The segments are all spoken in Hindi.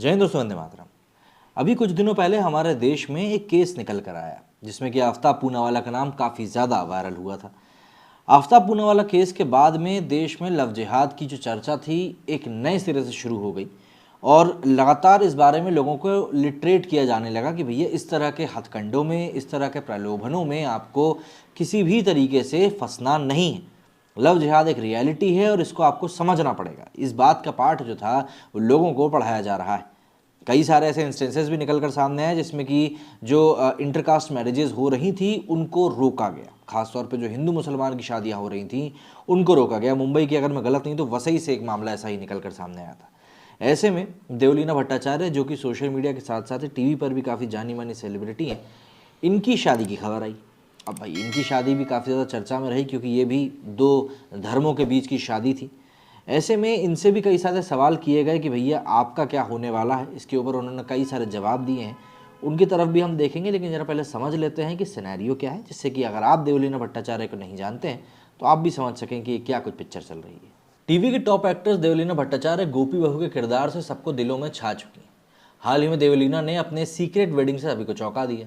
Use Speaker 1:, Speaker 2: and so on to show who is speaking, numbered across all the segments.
Speaker 1: जय हिंद दोस्तों, वंदे मातरम। अभी कुछ दिनों पहले हमारे देश में एक केस निकल कर आया जिसमें कि आफ्ताब पूनावाला का नाम काफ़ी ज़्यादा वायरल हुआ था। आफ्ताब पूनावाला केस के बाद में देश में लव जिहाद की जो चर्चा थी एक नए सिरे से शुरू हो गई और लगातार इस बारे में लोगों को लिटरेट किया जाने लगा कि भैया इस तरह के हथकंडों में, इस तरह के प्रलोभनों में आपको किसी भी तरीके से फंसना नहीं है। लव जिहाद एक रियलिटी है और इसको आपको समझना पड़ेगा। इस बात का पाठ जो था वो लोगों को पढ़ाया जा रहा है। कई सारे ऐसे इंस्टेंसेस भी निकल कर सामने आए जिसमें कि जो इंटरकास्ट मैरिजेस हो रही थी उनको रोका गया। खासतौर पे जो हिंदू मुसलमान की शादियां हो रही थी उनको रोका गया। मुंबई की अगर मैं गलत नहीं तो वसई से एक मामला ऐसा ही निकल कर सामने आया था। ऐसे में देवलीना भट्टाचार्य, जो कि सोशल मीडिया के साथ साथ टीवी पर भी काफ़ी जानी मानी सेलिब्रिटी हैं, इनकी शादी की खबर आई। अब भाई इनकी शादी भी काफ़ी ज़्यादा चर्चा में रही क्योंकि ये भी दो धर्मों के बीच की शादी थी। ऐसे में इनसे भी कई सारे सवाल किए गए कि भैया आपका क्या होने वाला है। इसके ऊपर उन्होंने कई सारे जवाब दिए हैं, उनकी तरफ भी हम देखेंगे। लेकिन ज़रा पहले समझ लेते हैं कि सिनेरियो क्या है, जिससे कि अगर आप देवलीना भट्टाचार्य को नहीं जानते हैं तो आप भी समझ सकें कि क्या कुछ पिक्चर चल रही है। टीवी की टॉप एक्ट्रेस देवलीना भट्टाचार्य गोपी बहू के किरदार से सबको दिलों में छा चुकी हैं। हाल ही में देवलीना ने अपने सीक्रेट वेडिंग से सभी को चौंका दिया।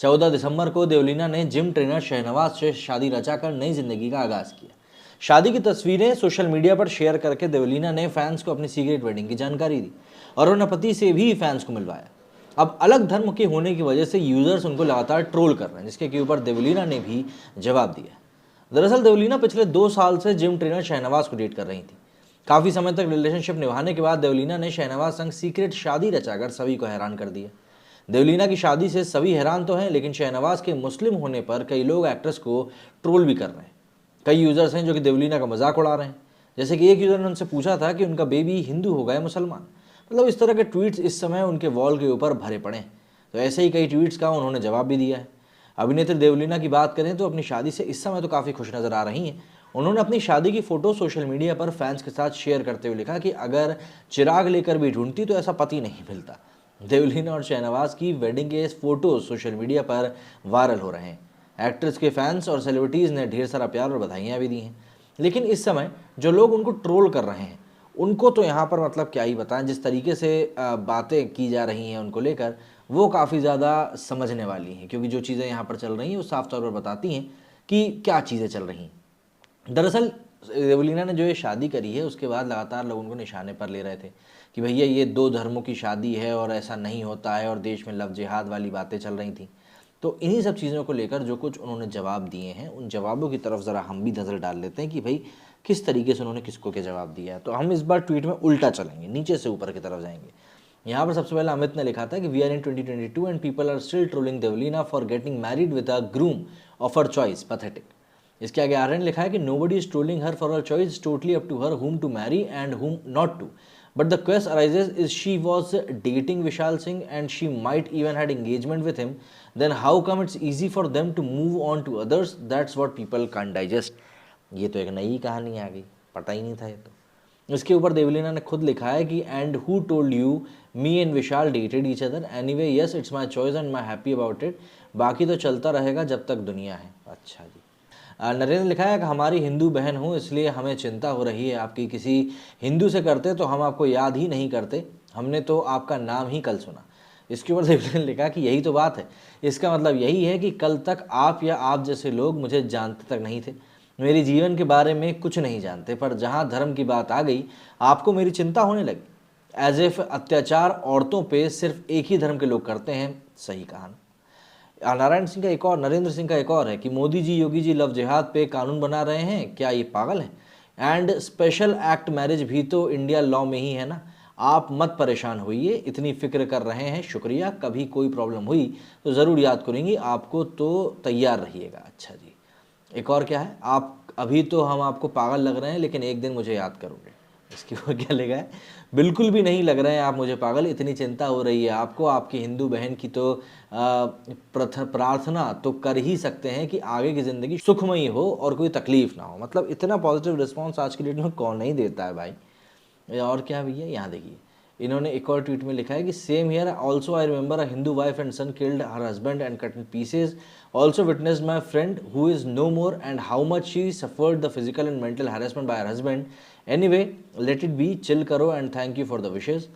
Speaker 1: 14 दिसंबर को देवलीना ने जिम ट्रेनर शहनवाज से शादी रचाकर नई जिंदगी का आगाज किया। शादी की तस्वीरें सोशल मीडिया पर शेयर करके देवलीना ने फैंस को अपनी सीक्रेट वेडिंग की जानकारी दी और उन्होंने पति से भी फैंस को मिलवाया। अब अलग धर्म के होने की वजह से यूजर्स उनको लगातार ट्रोल कर रहे हैं, जिसके ऊपर देवलीना ने भी जवाब दिया। दरअसल देवलीना पिछले 2 साल से जिम ट्रेनर शहनवाज को डेट कर रही थी। काफी समय तक रिलेशनशिप निभाने के बाद देवलीना ने शहनवाज संग सीक्रेट शादी रचाकर सभी को हैरान कर दिया। देवलीना की शादी से सभी हैरान तो हैं, लेकिन शहनवाज के मुस्लिम होने पर कई लोग एक्ट्रेस को ट्रोल भी कर रहे हैं। कई यूजर्स हैं जो कि देवलीना का मजाक उड़ा रहे हैं। जैसे कि एक यूजर ने उनसे पूछा था कि उनका बेबी हिंदू हो गया मुसलमान। मतलब इस तरह के ट्वीट्स इस समय उनके वॉल के ऊपर भरे पड़े हैं। तो ऐसे ही कई ट्वीट्स का उन्होंने जवाब भी दिया है। अभिनेत्री देवलीना की बात करें तो अपनी शादी से इस समय तो काफ़ी खुश नज़र आ रही हैं। उन्होंने अपनी शादी की फ़ोटो सोशल मीडिया पर फैंस के साथ शेयर करते हुए लिखा कि अगर चिराग लेकर भी ढूंढती तो ऐसा पति नहीं मिलता। देवलीना और शहनवाज की वेडिंग के फोटो सोशल मीडिया पर वायरल हो रहे हैं। एक्ट्रेस के फैंस और सेलिब्रिटीज़ ने ढेर सारा प्यार और बधाइयाँ भी दी हैं। लेकिन इस समय जो लोग उनको ट्रोल कर रहे हैं उनको तो यहाँ पर मतलब क्या ही बताएं। जिस तरीके से बातें की जा रही हैं उनको लेकर, वो काफ़ी ज़्यादा समझने वाली हैं, क्योंकि जो चीज़ें यहाँ पर चल रही हैं वो साफ तौर पर बताती हैं कि क्या चीज़ें चल रही हैं। दरअसल देवलीना ने जो ये शादी करी है उसके बाद लगातार लोग उनको निशाने पर ले रहे थे कि भैया ये 2 धर्मों की शादी है और ऐसा नहीं होता है, और देश में लव जिहाद वाली बातें चल रही थी। तो इन्हीं सब चीज़ों को लेकर जो कुछ उन्होंने जवाब दिए हैं उन जवाबों की तरफ ज़रा हम भी नज़र डाल लेते हैं कि भाई किस तरीके से उन्होंने किसको क्या जवाब दिया है। तो हम इस बार ट्वीट में उल्टा चलेंगे, नीचे से ऊपर की तरफ जाएंगे। यहाँ पर सबसे पहले अमित ने लिखा था कि we are in 2022 and people are still trolling Devoleena for getting married with a groom of her choice, pathetic. इसके आगे आर्यन लिखा है कि nobody is trolling her for her choice, totally up to her whom to marry and whom not to. But the quest arises is she was dating Vishal Singh and she might even had engagement with him. Then how come it's easy for them to move on to others? That's what people can't digest. ये तो एक नई कहानी आ गई, पता ही नहीं था ये तो। इसके ऊपर देवलीना ने खुद लिखा है कि and who told you me and Vishal dated each other, anyway yes it's my choice and my happy about it, बाकी तो चलता रहेगा जब तक दुनिया है। अच्छा जी। नरेंद्र ने लिखा है कि हमारी हिंदू बहन हो इसलिए हमें चिंता हो रही है, आपकी किसी हिंदू से करते तो हम आपको याद ही नहीं करते, हमने तो आपका नाम ही कल सुना। इसके ऊपर देवलीना ने लिखा कि यही तो बात है, इसका मतलब यही है कि कल तक आप या आप जैसे लोग मुझे जानते तक नहीं थे, मेरे जीवन के बारे में कुछ नहीं जानते, पर जहाँ धर्म की बात आ गई आपको मेरी चिंता होने लगी। एज इफ अत्याचार औरतों पे सिर्फ एक ही धर्म के लोग करते हैं। सही कहा। नारायण सिंह का एक और, नरेंद्र सिंह का एक और है कि मोदी जी योगी जी लव जिहाद पे कानून बना रहे हैं, क्या ये पागल हैं? एंड स्पेशल एक्ट मैरिज भी तो इंडिया लॉ में ही है ना, आप मत परेशान होइए, इतनी फिक्र कर रहे हैं, शुक्रिया, कभी कोई प्रॉब्लम हुई तो ज़रूर याद करेंगी आपको, तो तैयार रहिएगा। अच्छा जी। एक और क्या है, आप अभी तो हम आपको पागल लग रहे हैं लेकिन एक दिन मुझे याद करोगे। इसके ऊपर क्या लिखा है, बिल्कुल भी नहीं लग रहे हैं आप मुझे पागल, इतनी चिंता हो रही है आपको, आपकी हिंदू बहन की तो प्रार्थना तो कर ही सकते हैं कि आगे की ज़िंदगी सुखमयी हो और कोई तकलीफ ना हो। मतलब इतना पॉजिटिव रिस्पॉन्स आज की डेट में कौन नहीं देता है भाई। और क्या भैया, यहाँ देखिए इन्होंने एक और ट्वीट में लिखा है कि same here also I remember a Hindu wife and son killed her husband and cut in pieces, also witnessed my friend who is no more and how much she suffered the physical and mental harassment by her husband. Anyway let it be, chill करो and thank you for the wishes.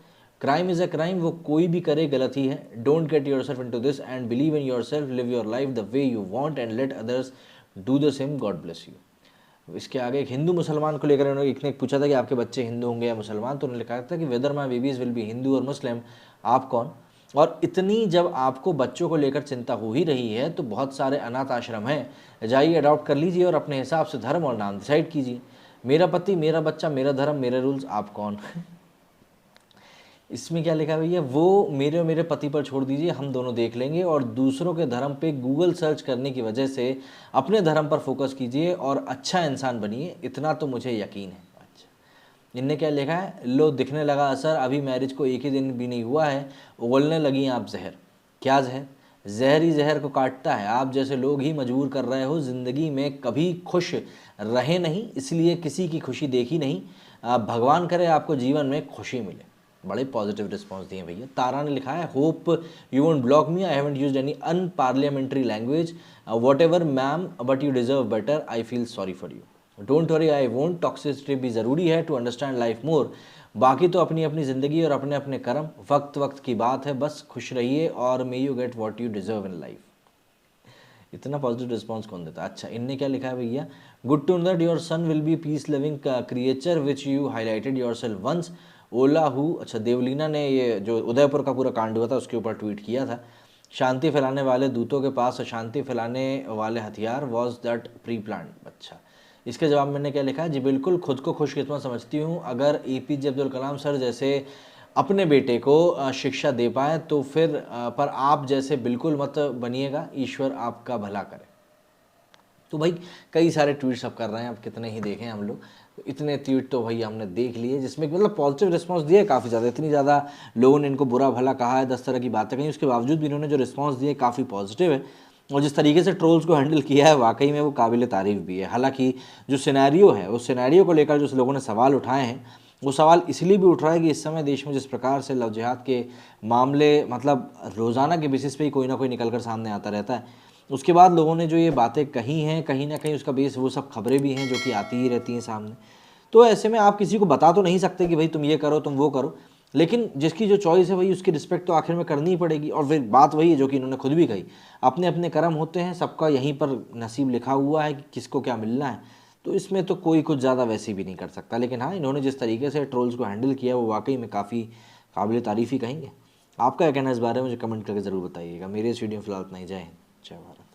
Speaker 1: Crime is a crime, वो कोई भी करे गलत ही है। Don't get yourself in to this and believe in yourself, live your life the way you want and let others do the same, God bless you. इसके आगे एक हिंदू मुसलमान को लेकर उन्होंने एक ने पूछा था कि आपके बच्चे हिंदू होंगे या मुसलमान, तो उन्होंने लिखा था कि whether my babies will be Hindu और मुस्लिम, आप कौन। और इतनी जब आपको बच्चों को लेकर चिंता हो ही रही है तो बहुत सारे अनाथ आश्रम हैं, जाइए अडॉप्ट कर लीजिए और अपने हिसाब से धर्म और नाम डिसाइड कीजिए। मेरा पति, मेरा बच्चा, मेरा धर्म, मेरे रूल्स, आप कौन। इसमें क्या लिखा है भैया, वो मेरे और मेरे पति पर छोड़ दीजिए, हम दोनों देख लेंगे, और दूसरों के धर्म पे गूगल सर्च करने की वजह से अपने धर्म पर फोकस कीजिए और अच्छा इंसान बनिए, इतना तो मुझे यकीन है। अच्छा, इनने क्या लिखा है, लो दिखने लगा असर, अभी मैरिज को एक ही दिन भी नहीं हुआ है, उगलने लगी आप जहर। क्या जहर? जहर ही जहर को काटता है, आप जैसे लोग ही मजबूर कर रहे हो, ज़िंदगी में कभी खुश रहे नहीं, इसलिए किसी की खुशी देखी नहीं। भगवान करे आपको जीवन में खुशी मिले। बड़े पॉजिटिव रिस्पांस दिए भैया। तारा ने लिखा है, hope you won't block me, I haven't used any unparliamentary language, what ever ma'am, but you deserve better, I feel sorry for you, don't worry, I won't. Toxicity भी ज़रूरी है टू अंडरस्टैंड लाइफ मोर, बाकी तो अपनी अपनी ज़िंदगी और अपने अपने कर्म, वक्त वक्त की बात है, बस खुश रहिए और may you get what you deserve in life. इतना पॉजिटिव रिस्पांस कौन देता है। अच्छा, इनने क्या लिखा है भैया, good to know that your son will be peace living creature which you highlighted yourself once, ओला हु। अच्छा, देवलीना ने ये जो उदयपुर का पूरा कांड हुआ था उसके ऊपर ट्वीट किया था, शांति फैलाने वाले दूतों के पास अशांति फैलाने वाले हथियार, वॉज दैट प्री प्लान। अच्छा, इसके जवाब में मैंने क्या लिखा है, जी बिल्कुल, खुद को खुशकिस्मत समझती हूँ, अगर APJ अब्दुल कलाम सर जैसे अपने बेटे को शिक्षा दे पाए तो फिर पर आप जैसे बिल्कुल मत बनिएगा, ईश्वर आपका भला करे। तो भाई कई सारे ट्वीट्स अब कर रहे हैं, अब कितने ही देखें हम लोग, तो इतने ट्वीट तो भाई हमने देख लिए जिसमें मतलब पॉजिटिव रिस्पांस दिया है काफ़ी ज़्यादा। इतनी ज़्यादा लोगों ने इनको बुरा भला कहा है, 10 तरह की बातें कही, उसके बावजूद भी इन्होंने जो रिस्पांस दिए काफ़ी पॉजिटिव है, और जिस तरीके से ट्रोल्स को हैंडल किया है वाकई में वो काबिल तारीफ़ भी है। हालांकि जो सिनेरियो है उस सिनेरियो को लेकर जो लोगों ने सवाल उठाए हैं, वो सवाल इसलिए भी उठ रहा है कि इस समय देश में जिस प्रकार से लव जिहाद के मामले मतलब रोज़ाना के बेसिस पे ही कोई ना कोई निकल कर सामने आता रहता है, उसके बाद लोगों ने जो ये बातें कही हैं, कहीं ना कहीं उसका बेस वो सब खबरें भी हैं जो कि आती ही रहती हैं सामने। तो ऐसे में आप किसी को बता तो नहीं सकते कि भाई तुम ये करो, तुम वो करो, लेकिन जिसकी जो चॉइस है भाई उसकी रिस्पेक्ट तो आखिर में करनी ही पड़ेगी। और फिर बात वही है जो कि इन्होंने खुद भी कही, अपने अपने कर्म होते हैं, सबका यहीं पर नसीब लिखा हुआ है कि किसको क्या मिलना है, तो इसमें तो कोई कुछ ज़्यादा वैसे भी नहीं कर सकता। लेकिन हाँ, इन्होंने जिस तरीके से ट्रोल्स को हैंडल किया वो वाकई में काफ़ी काबिल तारीफ़ ही कहेंगे। आपका क्या कहना है इस बारे में मुझे कमेंट करके ज़रूर बताइएगा। मेरे इस वीडियो में फिलहाल इतना ही। जय हिंद, जय भारत।